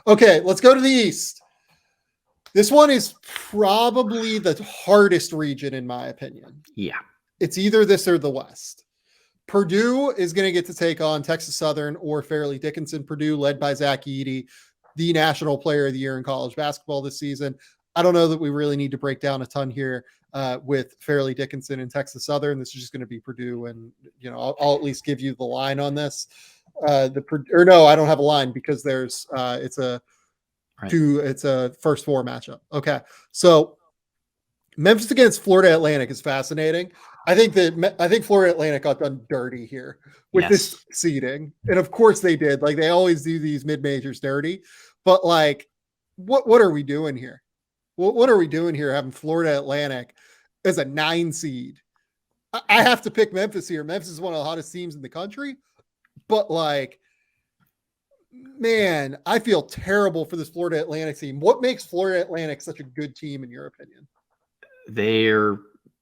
Okay, let's go to the East. This one is probably the hardest region, in my opinion. Yeah. It's either this or the West. Purdue is going to get to take on Texas Southern or Fairleigh Dickinson. Purdue, led by Zach Edey, the National Player of the Year in college basketball this season. I don't know that we really need to break down a ton here with Fairleigh Dickinson and Texas Southern. This is just going to be Purdue, and I'll at least give you the line on this. I don't have a line because there's it's a first four matchup. Okay, so Memphis against Florida Atlantic is fascinating. I think Florida Atlantic got done dirty here with this seeding. And of course they did. Like, they always do these mid-majors dirty. But like, what are we doing here? What are we doing here having Florida Atlantic as a 9 seed? I have to pick Memphis here. Memphis is one of the hottest teams in the country. But like, man, I feel terrible for this Florida Atlantic team. What makes Florida Atlantic such a good team in your opinion? They're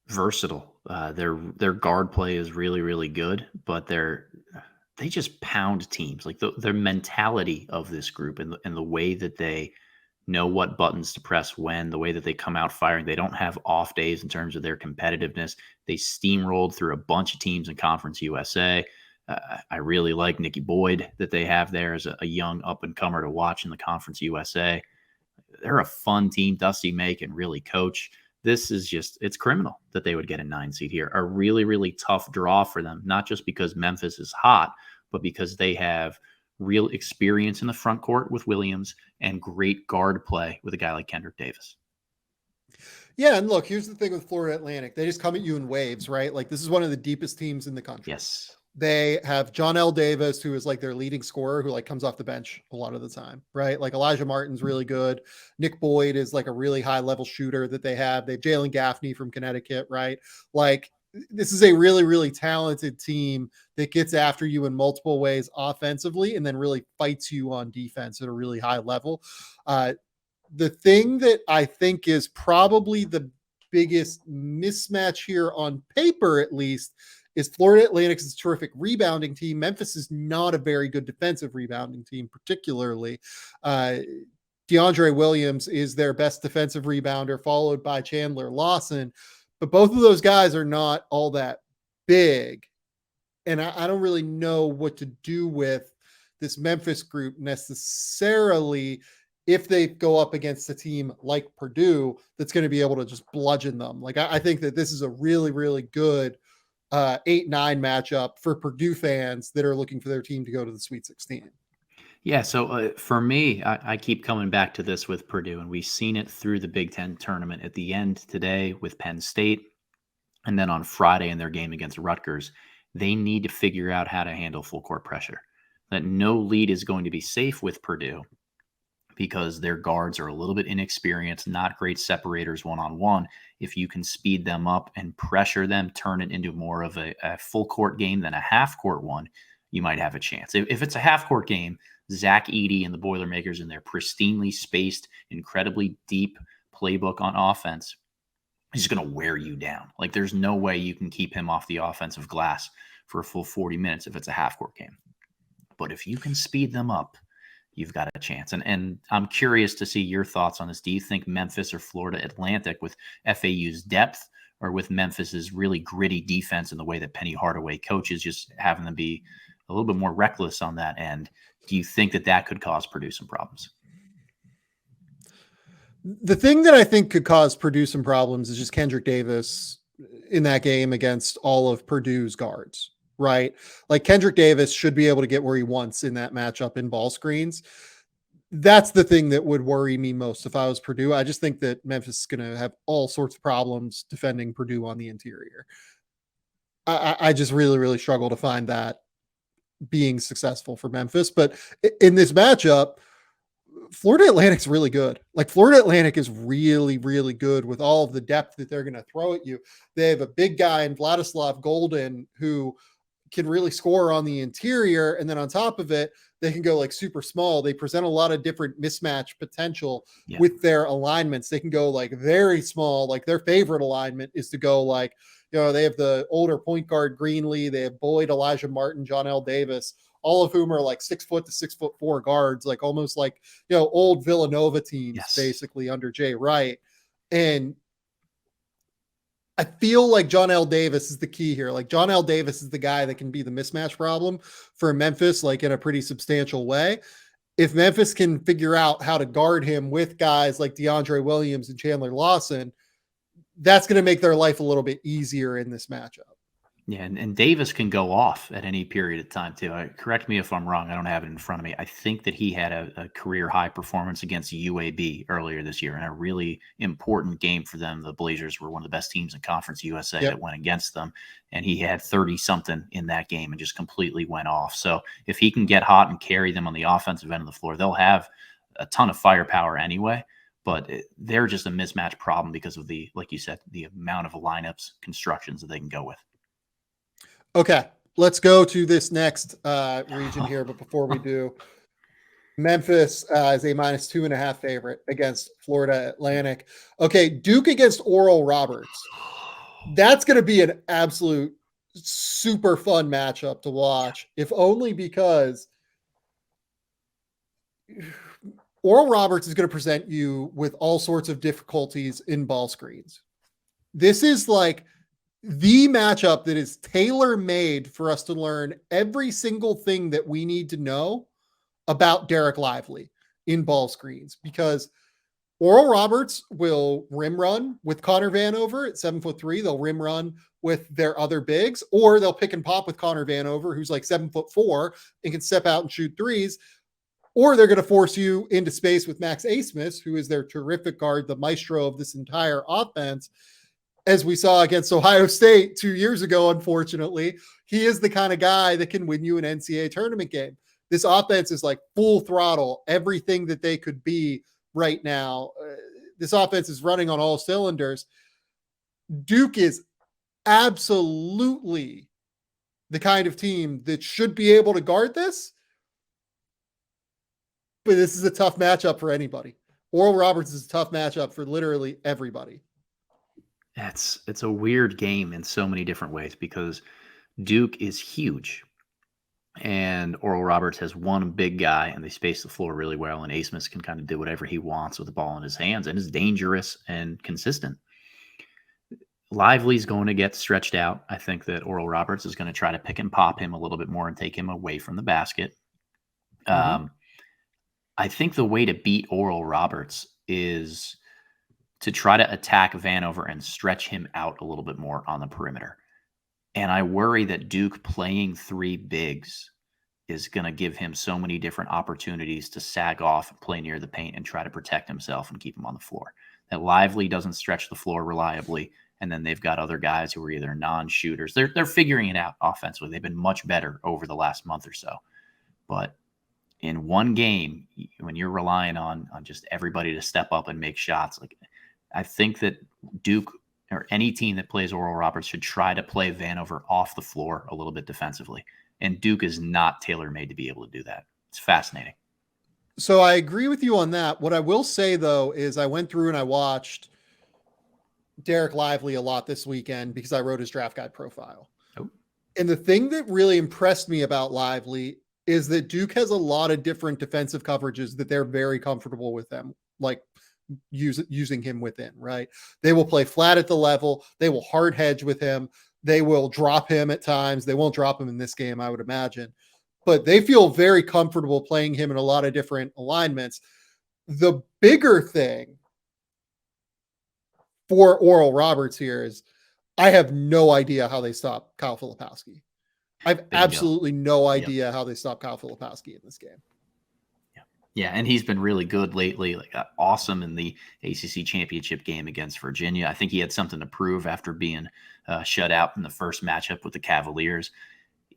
versatile. Their guard play is really, really good, but they just pound teams. Like their mentality of this group and the way that they know what buttons to press when, the way that they come out firing. They don't have off days in terms of their competitiveness. They steamrolled through a bunch of teams in Conference USA. I really like Nikki Boyd that they have there as a young up-and-comer to watch in the Conference USA. They're a fun team. Dusty May can really coach. This is it's criminal that they would get a 9 seed here. A really, really tough draw for them, not just because Memphis is hot, but because they have real experience in the front court with Williams and great guard play with a guy like Kendrick Davis. Yeah, and look, here's the thing with Florida Atlantic. They just come at you in waves, right? Like, this is one of the deepest teams in the country. Yes. They have John L. Davis, who is like their leading scorer, who like comes off the bench a lot of the time, right? Like Elijah Martin's really good. Nick Boyd is like a really high level shooter that they have. They have Jalen Gaffney from Connecticut, right? Like, this is a really, really talented team that gets after you in multiple ways offensively and then really fights you on defense at a really high level. The thing that I think is probably the biggest mismatch here on paper, at least, is Florida Atlantic's a terrific rebounding team. Memphis is not a very good defensive rebounding team, particularly. DeAndre Williams is their best defensive rebounder, followed by Chandler Lawson. But both of those guys are not all that big. And I don't really know what to do with this Memphis group necessarily if they go up against a team like Purdue that's going to be able to just bludgeon them. Like, I think that this is a really, really good 8-9 matchup for Purdue fans that are looking for their team to go to the Sweet 16. Yeah, so for me, I keep coming back to this with Purdue, and we've seen it through the Big Ten tournament at the end today with Penn State, and then on Friday in their game against Rutgers. They need to figure out how to handle full court pressure. That no lead is going to be safe with Purdue because their guards are a little bit inexperienced, not great separators one-on-one. If you can speed them up and pressure them, turn it into more of a full court game than a half court one, you might have a chance. If it's a half court game, Zach Edey and the Boilermakers in their pristinely spaced, incredibly deep playbook on offense, he's going to wear you down. Like, there's no way you can keep him off the offensive glass for a full 40 minutes if it's a half court game. But if you can speed them up, you've got a chance. And I'm curious to see your thoughts on this. Do you think Memphis or Florida Atlantic with FAU's depth, or with Memphis's really gritty defense and the way that Penny Hardaway coaches, just having them be a little bit more reckless on that end? Do you think that could cause Purdue some problems? The thing that I think could cause Purdue some problems is just Kendrick Davis in that game against all of Purdue's guards, right? Like, Kendrick Davis should be able to get where he wants in that matchup in ball screens. That's the thing that would worry me most if I was Purdue. I just think that Memphis is going to have all sorts of problems defending Purdue on the interior. I just really, really struggle to find that being successful for Memphis. But in this matchup, Florida Atlantic's really good. Like, Florida Atlantic is really, really good with all of the depth that they're going to throw at you. They have a big guy in Vladislav Golden who can really score on the interior. And then on top of it, they can go like super small. They present a lot of different mismatch potential with their alignments. They can go like very small. Like, their favorite alignment is to go like, they have the older point guard Greenlee. They have Boyd, Elijah Martin, John L. Davis all of whom are like 6 foot to 6'4" guards, like almost like, old Villanova teams, Yes. basically under Jay Wright. And I feel like John L. Davis is the key here. Like John L. Davis is the guy that can be the mismatch problem for Memphis, like in a pretty substantial way. If Memphis can figure out how to guard him with guys like DeAndre Williams and Chandler Lawson, that's going to make their life a little bit easier in this matchup. Yeah, and Davis can go off at any period of time too. Correct me if I'm wrong. I don't have it in front of me. I think that he had a career high performance against UAB earlier this year in a really important game for them. The Blazers were one of the best teams in Conference USA that went against them, and he had 30-something in that game and just completely went off. So if he can get hot and carry them on the offensive end of the floor, they'll have a ton of firepower anyway. But they're just a mismatch problem because of like you said, the amount of lineups constructions that they can go with. Okay, let's go to this next region here. But before we do, Memphis is a -2.5 favorite against Florida Atlantic. Okay, Duke against Oral Roberts. That's going to be an absolute super fun matchup to watch, if only because Oral Roberts is going to present you with all sorts of difficulties in ball screens. This is like the matchup that is tailor-made for us to learn every single thing that we need to know about Derek Lively in ball screens, because Oral Roberts will rim run with Connor Vanover at 7'3". They'll rim run with their other bigs, or they'll pick and pop with Connor Vanover, who's like 7'4" and can step out and shoot threes. Or they're going to force you into space with Max Asmus, who is their terrific guard, the maestro of this entire offense. As we saw against Ohio State 2 years ago, unfortunately, he is the kind of guy that can win you an NCAA tournament game. This offense is like full throttle, everything that they could be right now. This offense is running on all cylinders. Duke is absolutely the kind of team that should be able to guard this. But this is a tough matchup for anybody. Oral Roberts is a tough matchup for literally everybody. It's a weird game in so many different ways because Duke is huge and Oral Roberts has one big guy and they space the floor really well, and Asmus can kind of do whatever he wants with the ball in his hands and is dangerous and consistent. Lively's going to get stretched out. I think that Oral Roberts is going to try to pick and pop him a little bit more and take him away from the basket. I think the way to beat Oral Roberts is to try to attack Vanover and stretch him out a little bit more on the perimeter. And I worry that Duke playing three bigs is going to give him so many different opportunities to sag off and play near the paint and try to protect himself and keep him on the floor. That Lively doesn't stretch the floor reliably, and then they've got other guys who are either non-shooters. They're figuring it out offensively. They've been much better over the last month or so. But in one game, when you're relying on just everybody to step up and make shots, like I think that Duke or any team that plays Oral Roberts should try to play Vanover off the floor a little bit defensively. And Duke is not tailor-made to be able to do that. It's fascinating. So I agree with you on that. What I will say, though, is I went through and I watched Derek Lively a lot this weekend because I wrote his draft guide profile. Oh. And the thing that really impressed me about Lively is that Duke has a lot of different defensive coverages that they're very comfortable with them, like using him within, right? They will play flat at the level. They will hard hedge with him. They will drop him at times. They won't drop him in this game, I would imagine. But they feel very comfortable playing him in a lot of different alignments. The bigger thing for Oral Roberts here is I have no idea how they stop Kyle Filipowski. I have absolutely no idea how they stop Kyle Filipowski in this game. Yeah, and he's been really good lately, like awesome in the ACC championship game against Virginia. I think he had something to prove after being shut out in the first matchup with the Cavaliers.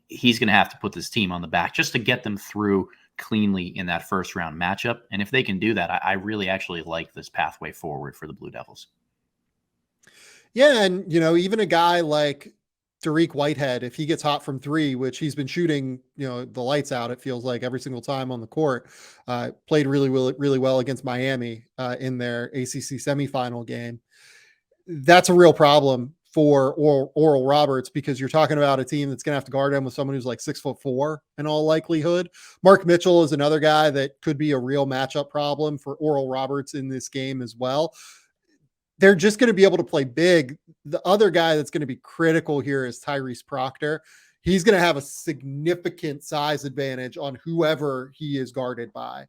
He's going to have to put this team on the back just to get them through cleanly in that first round matchup. And if they can do that, I really actually like this pathway forward for the Blue Devils. Yeah, and even a guy like Dariq Whitehead, if he gets hot from three, which he's been shooting, the lights out, it feels like every single time on the court, played really well against Miami in their ACC semifinal game. That's a real problem for Oral Roberts, because you're talking about a team that's going to have to guard him with someone who's like 6'4" in all likelihood. Mark Mitchell is another guy that could be a real matchup problem for Oral Roberts in this game as well. They're just going to be able to play big. The other guy that's going to be critical here is Tyrese Proctor. He's going to have a significant size advantage on whoever he is guarded by.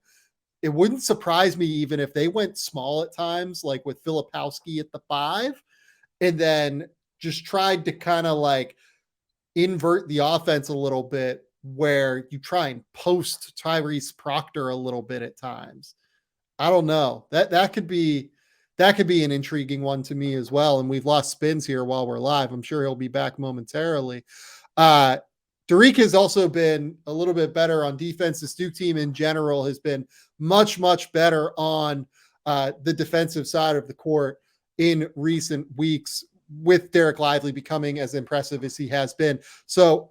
It wouldn't surprise me even if they went small at times, like with Filipowski at the 5, and then just tried to kind of like invert the offense a little bit, where you try and post Tyrese Proctor a little bit at times. I don't know. That could be an intriguing one to me as well. And we've lost Spins here while we're live. I'm sure he'll be back momentarily. Derek has also been a little bit better on defense. This Duke team in general has been much, much better on the defensive side of the court in recent weeks, with Derek Lively becoming as impressive as he has been. So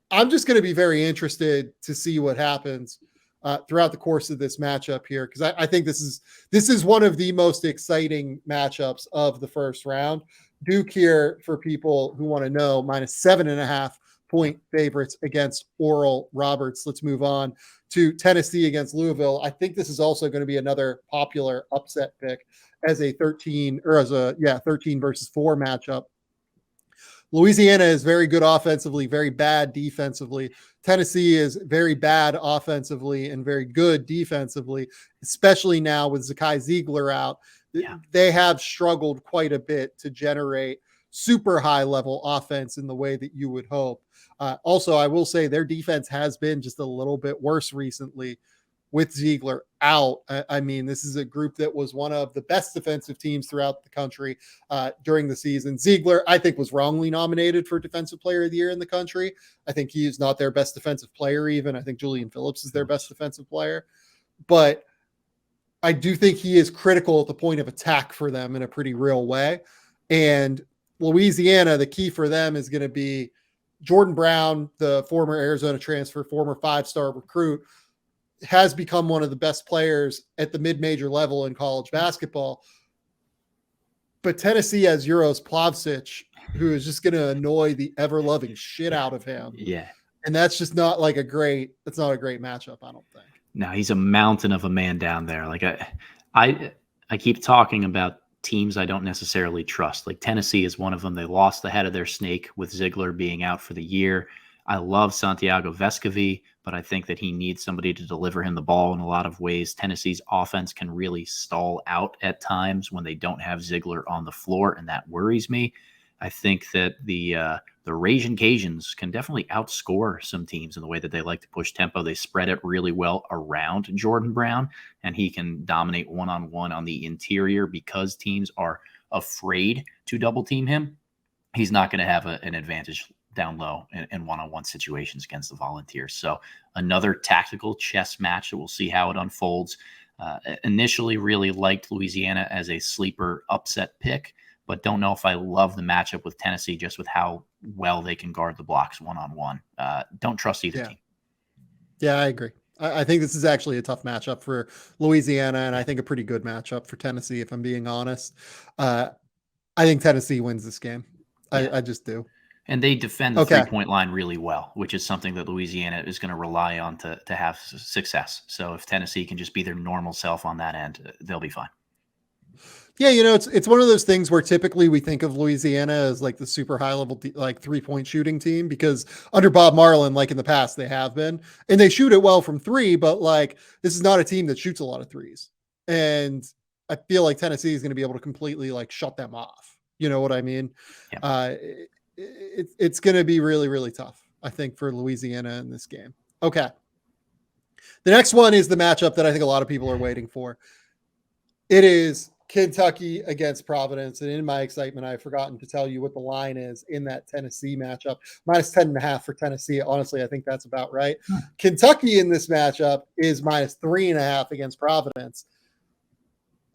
I'm just going to be very interested to see what happens throughout the course of this matchup here, because I think this is one of the most exciting matchups of the first round. Duke here, for people who want to know, -7.5 point favorites against Oral Roberts. Let's move on to Tennessee against Louisville. I think this is also going to be another popular upset pick as a 13 versus 4 matchup. Louisiana is very good offensively, very bad defensively. Tennessee is very bad offensively and very good defensively, especially now with Zakai Ziegler out. Yeah. They have struggled quite a bit to generate super high level offense in the way that you would hope. Also, I will say their defense has been just a little bit worse recently with Ziegler out. I mean, this is a group that was one of the best defensive teams throughout the country during the season. Ziegler, I think, was wrongly nominated for Defensive Player of the Year in the country. I think he is not their best defensive player even. I think Julian Phillips is their best defensive player. But I do think he is critical at the point of attack for them in a pretty real way. And Louisiana, the key for them is going to be Jordan Brown, the former Arizona transfer, former 5-star recruit, has become one of the best players at the mid-major level in college basketball. But Tennessee has Uros Plavsic, who is just going to annoy the ever-loving shit out of him. Yeah. And that's just not like that's not a great matchup, I don't think. No, he's a mountain of a man down there. Like I keep talking about teams I don't necessarily trust. Like Tennessee is one of them. They lost the head of their snake with Ziegler being out for the year. I love Santiago Vescovi, but I think that he needs somebody to deliver him the ball in a lot of ways. Tennessee's offense can really stall out at times when they don't have Ziegler on the floor, and that worries me. I think that the Ragin' Cajuns can definitely outscore some teams in the way that they like to push tempo. They spread it really well around Jordan Brown, and he can dominate one-on-one on the interior because teams are afraid to double team him. He's not going to have an advantage down low in one-on-one situations against the Volunteers. So another tactical chess match that we'll see how it unfolds. Initially really liked Louisiana as a sleeper upset pick, but don't know if I love the matchup with Tennessee just with how well they can guard the blocks one-on-one. Don't trust either team. Yeah, I agree. I think this is actually a tough matchup for Louisiana, and I think a pretty good matchup for Tennessee, if I'm being honest. I think Tennessee wins this game. Yeah. I just do. And they defend the three-point line really well, which is something that Louisiana is going to rely on to have success. So if Tennessee can just be their normal self on that end, they'll be fine. Yeah, it's one of those things where typically we think of Louisiana as like the super high level like 3-point shooting team, because under Bob Marlin, like in the past, they have been, and they shoot it well from 3, but like this is not a team that shoots a lot of threes. And I feel like Tennessee is going to be able to completely like shut them off. You know what I mean? Yeah. It's going to be really, really tough, I think, for Louisiana in this game. Okay. The next one is the matchup that I think a lot of people are waiting for. It is Kentucky against Providence. And in my excitement, I've forgotten to tell you what the line is in that Tennessee matchup. -10.5 for Tennessee. Honestly, I think that's about right. Kentucky in this matchup is -3.5 against Providence.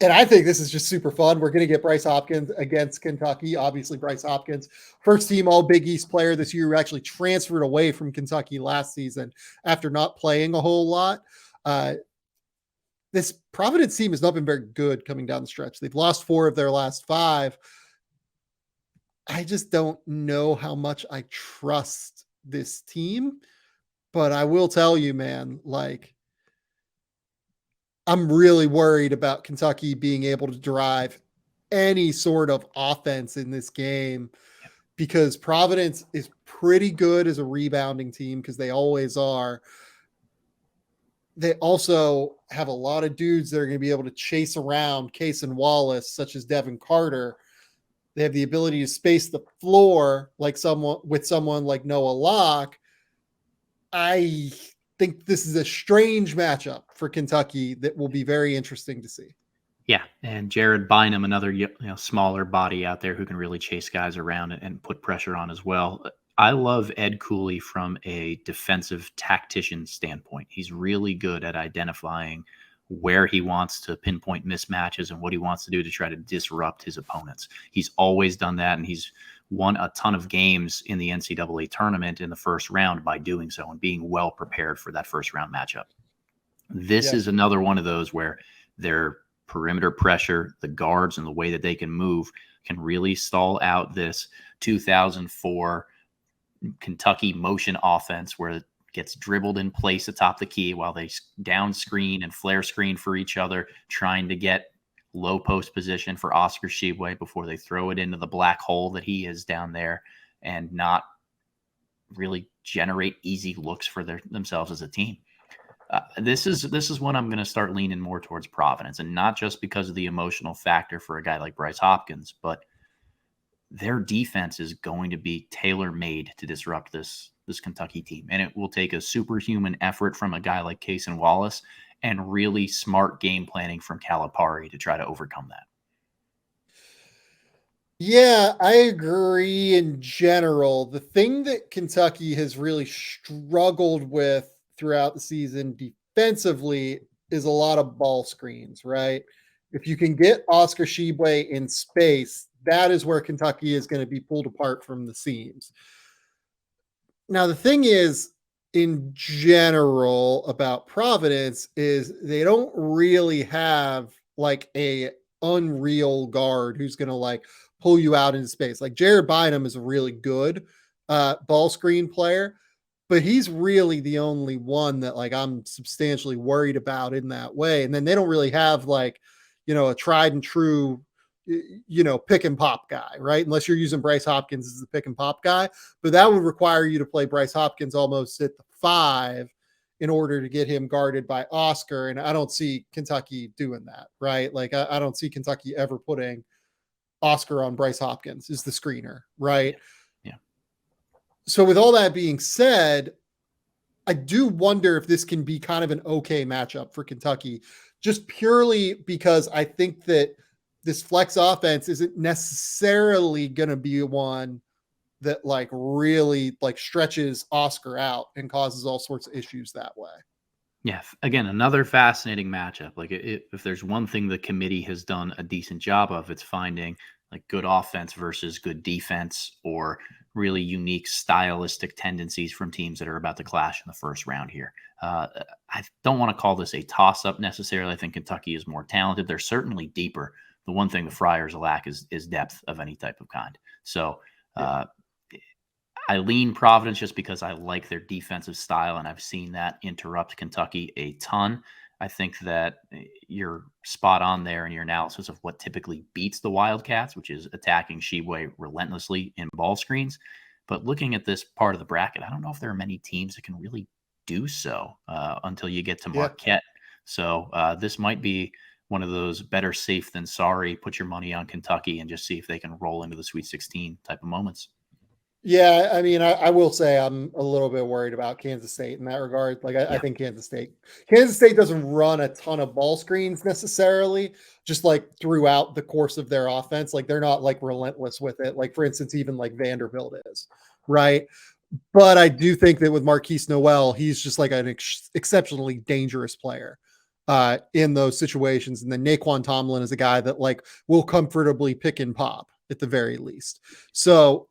And I think this is just super fun. We're going to get Bryce Hopkins against Kentucky. Obviously, Bryce Hopkins, first team All Big East player this year, who actually transferred away from Kentucky last season after not playing a whole lot. This Providence team has not been very good coming down the stretch. They've lost 4 of their last 5. I just don't know how much I trust this team, but I will tell you, man, like I'm really worried about Kentucky being able to drive any sort of offense in this game because Providence is pretty good as a rebounding team because they always are. They also have a lot of dudes that are going to be able to chase around Case and Wallace, such as Devin Carter. They have the ability to space the floor like someone like Noah Locke. I think this is a strange matchup for Kentucky that will be very interesting to see. Yeah, and Jared Bynum, another smaller body out there who can really chase guys around and put pressure on as well. I love Ed Cooley from a defensive tactician standpoint. He's really good at identifying where he wants to pinpoint mismatches and what he wants to do to try to disrupt his opponents. He's always done that, and he's won a ton of games in the NCAA tournament in the first round by doing so and being well prepared for that first round matchup. This is another one of those where their perimeter pressure, the guards, and the way that they can move can really stall out this 2004 Kentucky motion offense where it gets dribbled in place atop the key while they down screen and flare screen for each other, trying to get low post position for Oscar Tshiebwe before they throw it into the black hole that he is down there and not really generate easy looks for themselves as a team. This is when I'm going to start leaning more towards Providence, and not just because of the emotional factor for a guy like Bryce Hopkins, but their defense is going to be tailor-made to disrupt this Kentucky team. And it will take a superhuman effort from a guy like Case and Wallace and really smart game planning from Calipari to try to overcome that. Yeah, I agree in general. The thing that Kentucky has really struggled with throughout the season defensively is a lot of ball screens, right? If you can get Oscar Tshiebwe in space, that is where Kentucky is going to be pulled apart from the seams. Now, the thing is, in general, about Providence is they don't really have like a unreal guard who's going to like pull you out into space. Like Jared Bynum is a really good ball screen player, but he's really the only one that like I'm substantially worried about in that way. And then they don't really have like, a tried and true, pick and pop guy, right? Unless you're using Bryce Hopkins as the pick and pop guy, but that would require you to play Bryce Hopkins almost at the 5 in order to get him guarded by Oscar. And I don't see Kentucky doing that, right? Like I don't see Kentucky ever putting Oscar on Bryce Hopkins as the screener, right? Yeah. So with all that being said, I do wonder if this can be kind of an okay matchup for Kentucky, just purely because I think that this flex offense isn't necessarily going to be one that like really like stretches Oscar out and causes all sorts of issues that way. Yeah, again, another fascinating matchup. Like if there's one thing the committee has done a decent job of, it's finding like good offense versus good defense or really unique stylistic tendencies from teams that are about to clash in the first round here. I don't want to call this a toss-up necessarily. I think Kentucky is more talented. They're certainly deeper. The one thing the Friars lack is depth of any type of kind. So I lean Providence just because I like their defensive style, and I've seen that interrupt Kentucky a ton. I think that you're spot on there in your analysis of what typically beats the Wildcats, which is attacking Tshiebwe relentlessly in ball screens. But looking at this part of the bracket, I don't know if there are many teams that can really do so until you get to Marquette. So this might be one of those better safe than sorry, put your money on Kentucky and just see if they can roll into the Sweet 16 type of moments. Yeah, I mean, I will say I'm a little bit worried about Kansas State in that regard. Like, I think Kansas State doesn't run a ton of ball screens necessarily, just like throughout the course of their offense. Like, they're not like relentless with it. Like, for instance, even like Vanderbilt is, right? But I do think that with Marquise Noel, he's just like an exceptionally dangerous player in those situations. And then Naquan Tomlin is a guy that like will comfortably pick and pop at the very least. So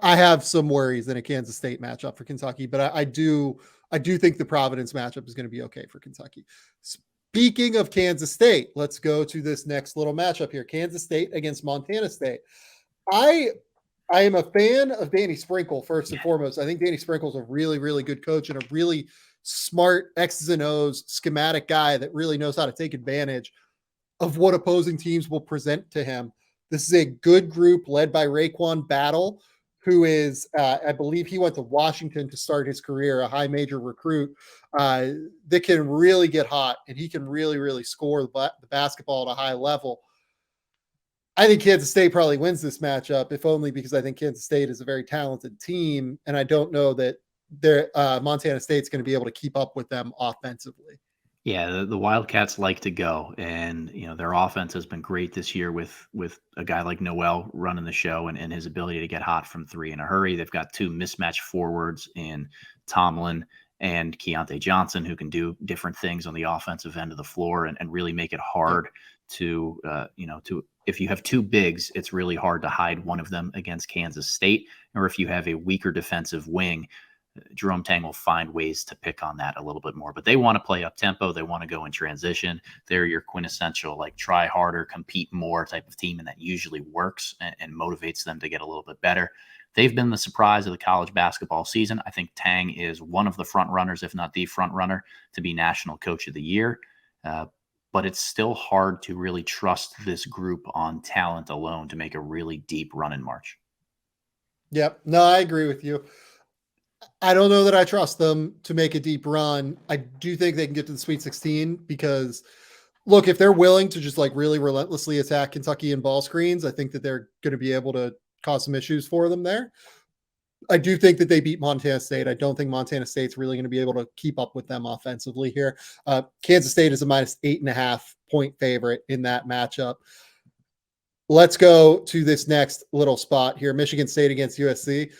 I have some worries in a Kansas State matchup for Kentucky, but I do think the Providence matchup is going to be okay for Kentucky. Speaking of Kansas State, let's go to this next little matchup here. Kansas State against Montana State. I I am a fan of Danny Sprinkle first and Yeah. foremost. I think Danny Sprinkle's a really, really good coach and a really smart X's and O's schematic guy that really knows how to take advantage of what opposing teams will present to him. This is a good group led by Raekwon Battle, who is, I believe he went to Washington to start his career, a high major recruit uh, that can really get hot and he can really, really score the basketball at a high level. I think Kansas State probably wins this matchup, if only because I think Kansas State is a very talented team, and I don't know that their Montana State's going to be able to keep up with them offensively. Yeah, the Wildcats like to go, and their offense has been great this year with a guy like Noel running the show and his ability to get hot from three in a hurry. They've got two mismatched forwards in Tomlin and Keontae Johnson who can do different things on the offensive end of the floor and really make it hard to if you have two bigs, it's really hard to hide one of them against Kansas State, or if you have a weaker defensive wing. Jerome Tang will find ways to pick on that a little bit more, but they want to play up tempo. They want to go in transition. They're your quintessential, like, try harder, compete more type of team. And that usually works and motivates them to get a little bit better. They've been the surprise of the college basketball season. I think Tang is one of the front runners, if not the front runner, to be National Coach of the Year. But it's still hard to really trust this group on talent alone to make a really deep run in March. Yep. No, I agree with you. I don't know that I trust them to make a deep run. I do think they can get to the Sweet 16 because, look, if they're willing to just like really relentlessly attack Kentucky in ball screens, I think that they're going to be able to cause some issues for them there. I do think that they beat Montana State. I don't think Montana State's really going to be able to keep up with them offensively here. Kansas State is a -8.5-point favorite in that matchup. Let's go to this next little spot here. Michigan State against USC.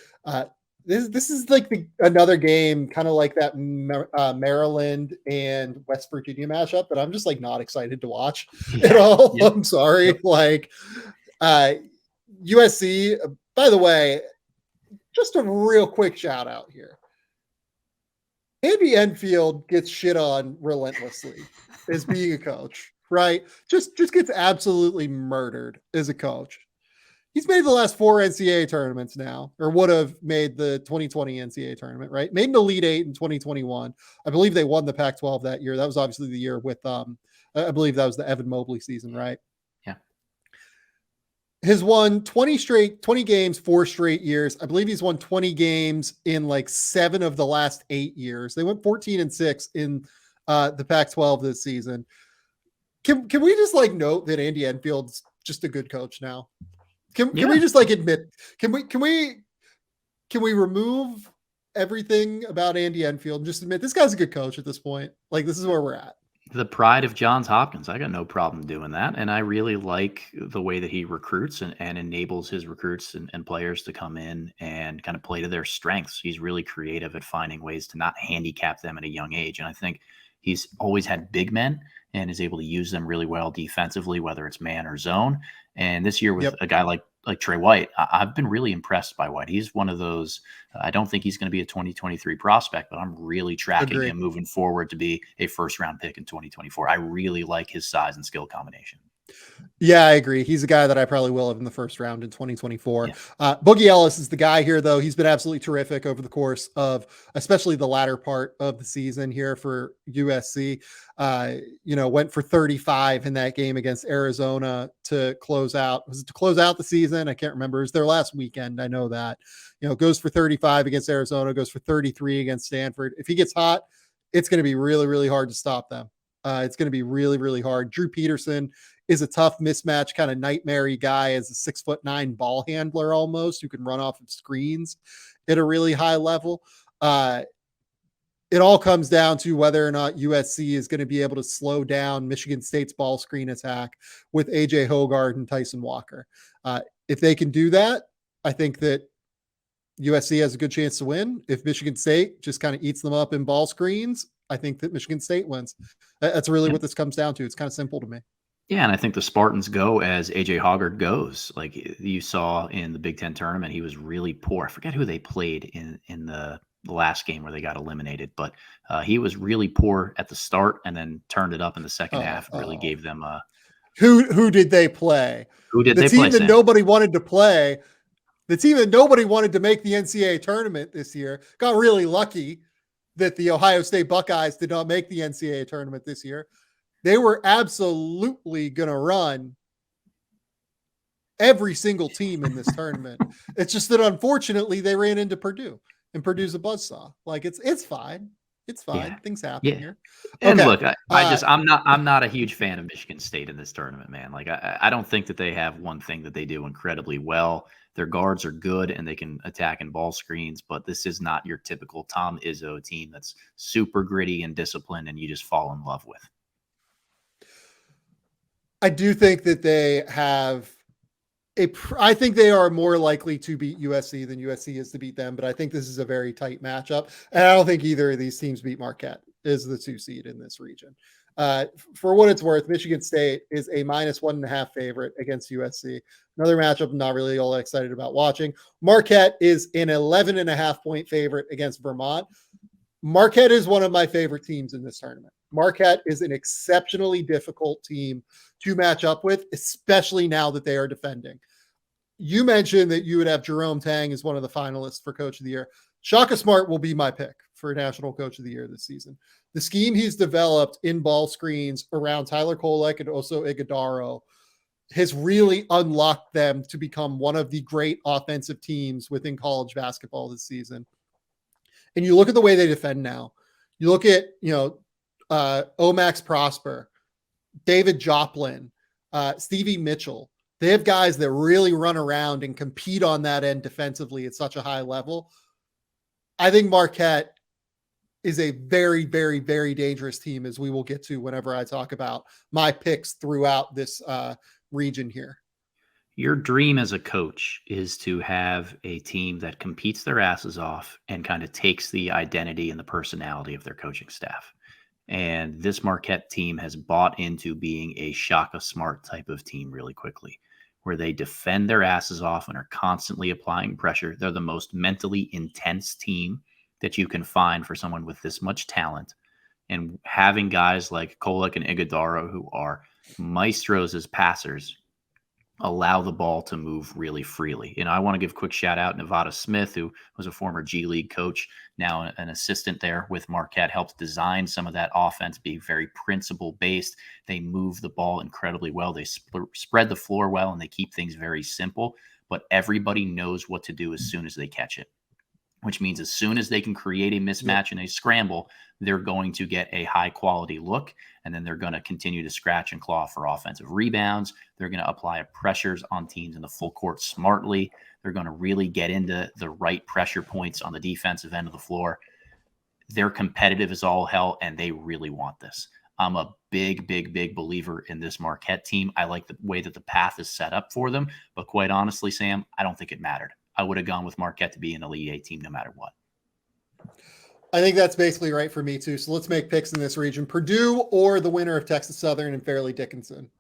This is like another game, kind of like that Maryland and West Virginia matchup that I'm just like not excited to watch at all. Yep. I'm sorry. Yep. Like USC, by the way, just a real quick shout out here. Andy Enfield gets shit on relentlessly as being a coach, right? Just gets absolutely murdered as a coach. He's made the last 4 NCAA tournaments now, or would have made the 2020 NCAA tournament, right? Made an Elite Eight in 2021. I believe they won the Pac-12 that year. That was obviously the year with, I believe that was the Evan Mobley season, right? Yeah. Has won 20 games, 4 straight years. I believe he's won 20 games in like 7 of the last 8 years. They went 14-6 in the Pac-12 this season. Can we just like note that Andy Enfield's just a good coach now? Can we just like admit? Can we remove everything about Andy Enfield and just admit this guy's a good coach at this point? Like, this is where we're at. The pride of Johns Hopkins. I got no problem doing that, and I really like the way that he recruits and enables his recruits and players to come in and kind of play to their strengths. He's really creative at finding ways to not handicap them at a young age, and I think he's always had big men and is able to use them really well defensively, whether it's man or zone. And this year with a guy like Trey White, I've been really impressed by White. He's one of those, I don't think he's going to be a 2023 prospect, but I'm really tracking him moving forward to be a first-round pick in 2024. I really like his size and skill combination. Yeah, I agree. He's a guy that I probably will have in the first round in 2024. Yeah. Boogie Ellis is the guy here, though. He's been absolutely terrific over the course of especially the latter part of the season here for USC. Went for 35 in that game against Arizona to close out. Was it to close out the season? I can't remember. It was their last weekend. I know that. Goes for 35 against Arizona, goes for 33 against Stanford. If he gets hot, it's going to be really, really hard to stop them. It's going to be really, really hard. Drew Peterson is a tough mismatch, kind of nightmare-y guy as a 6'9" ball handler almost, who can run off of screens at a really high level. It all comes down to whether or not USC is going to be able to slow down Michigan State's ball screen attack with AJ Hoggard and Tyson Walker. If they can do that, I think that USC has a good chance to win. If Michigan State just kind of eats them up in ball screens, I think that Michigan State wins. That's really what this comes down to. It's kind of simple to me. Yeah, and I think the Spartans go as AJ Hoggard goes. Like you saw in the Big Ten tournament, he was really poor. I forget who they played in the last game where they got eliminated, but he was really poor at the start and then turned it up in the second half and really gave them Who did they play? Who did The they team play, that Sam? nobody wanted to play, the team that nobody wanted to make the NCAA tournament this year, got really lucky that the Ohio State Buckeyes did not make the NCAA tournament this year. They were absolutely going to run every single team in this tournament. It's just that unfortunately they ran into Purdue, and Purdue's a buzzsaw. Like it's fine. It's fine. Yeah. Things happen Yeah. here. And Okay. look, I'm not a huge fan of Michigan State in this tournament, man. Like I don't think that they have one thing that they do incredibly well. Their guards are good and they can attack in ball screens, but this is not your typical Tom Izzo team that's super gritty and disciplined and you just fall in love with. I do think that they have I think they are more likely to beat USC than USC is to beat them, but I think this is a very tight matchup. And I don't think either of these teams beat Marquette is the 2 seed in this region. For what it's worth, Michigan State is a -1.5 favorite against USC. Another matchup I'm not really all that excited about watching. Marquette is an 11.5 point favorite against Vermont. Marquette is one of my favorite teams in this tournament. Marquette is an exceptionally difficult team to match up with, especially now that they are defending. You mentioned that you would have Jerome Tang as one of the finalists for Coach of the Year. Shaka Smart will be my pick for National Coach of the Year this season. The scheme he's developed in ball screens around Tyler Kolek and also Iguodaro has really unlocked them to become one of the great offensive teams within college basketball this season. And you look at the way they defend now. You look at, Omax Prosper, David Joplin, Stevie Mitchell. They have guys that really run around and compete on that end defensively at such a high level. I think Marquette is a very, very, very dangerous team, as we will get to whenever I talk about my picks throughout this region here. Your dream as a coach is to have a team that competes their asses off and kind of takes the identity and the personality of their coaching staff. And this Marquette team has bought into being a Shaka Smart type of team really quickly, where they defend their asses off and are constantly applying pressure. They're the most mentally intense team that you can find for someone with this much talent. And having guys like Kolek and Iguodaro, who are maestros as passers, allow the ball to move really freely. I want to give a quick shout out Nevada Smith, who was a former G League coach, now an assistant there with Marquette, helped design some of that offense, be very principle based. They move the ball incredibly well. They spread the floor well, and they keep things very simple, but everybody knows what to do as soon as they catch it, which means as soon as they can create a mismatch and a scramble, they're going to get a high quality look, and then they're going to continue to scratch and claw for offensive rebounds. They're going to apply pressures on teams in the full court smartly. They're going to really get into the right pressure points on the defensive end of the floor. They're competitive as all hell, and they really want this. I'm a big, big, big believer in this Marquette team. I like the way that the path is set up for them, but quite honestly, Sam, I don't think it mattered. I would have gone with Marquette to be an Elite Eight team no matter what. I think that's basically right for me too. So let's make picks in this region. Purdue or the winner of Texas Southern and Fairleigh Dickinson.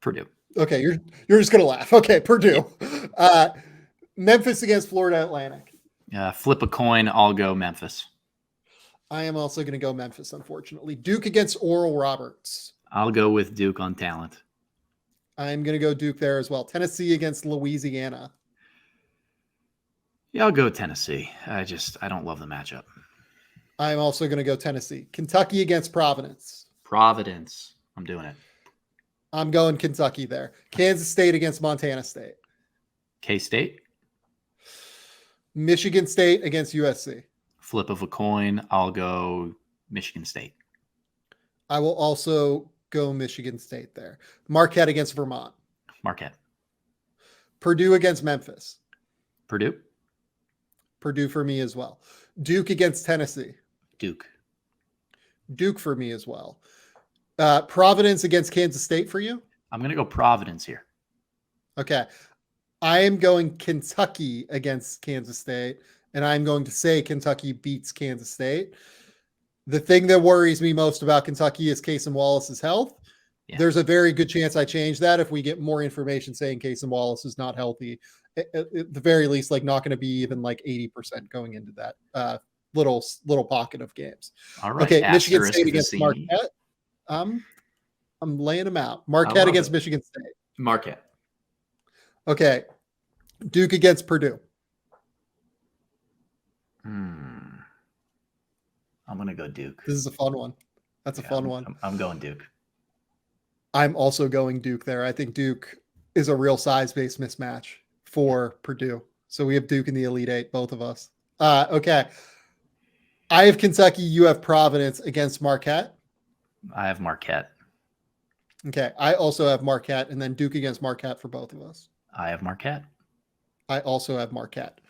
Purdue. Okay, you're just gonna laugh. Okay, Purdue. Memphis against Florida Atlantic. Flip a coin. I'll go Memphis. I am also going to go Memphis, unfortunately. Duke against Oral Roberts. I'll go with Duke on talent. I'm going to go Duke there as well. Tennessee against Louisiana. Yeah, I'll go Tennessee. I don't love the matchup. I'm also going to go Tennessee. Kentucky against Providence. Providence. I'm doing it. I'm going Kentucky there. Kansas State against Montana State. K-State. Michigan State against USC. Flip of a coin. I'll go Michigan State. I will also go Michigan State there. Marquette against Vermont. Marquette. Purdue against Memphis. Purdue. Purdue for me as well. Duke against Tennessee. Duke. Duke for me as well. Providence against Kansas State for you? I'm going to go Providence here. Okay. I am going Kentucky against Kansas State, and I'm going to say Kentucky beats Kansas State. The thing that worries me most about Kentucky is Casey Wallace's health. Yeah. There's a very good chance I change that if we get more information saying Casey Wallace is not healthy. At the very least, like not going to be even like 80% going into that little pocket of games. All right. Okay, Michigan State against Marquette. I'm laying them out. Marquette against Michigan State. Marquette. Okay. Duke against Purdue. I'm going to go Duke. This is a fun one. That's a fun one. I'm going Duke. I'm also going Duke there. I think Duke is a real size-based mismatch for Purdue. So we have Duke in the Elite Eight, both of us. Okay. I have Kentucky. You have Providence against Marquette. I have Marquette. Okay. I also have Marquette, and then Duke against Marquette for both of us. I have Marquette. I also have Marquette.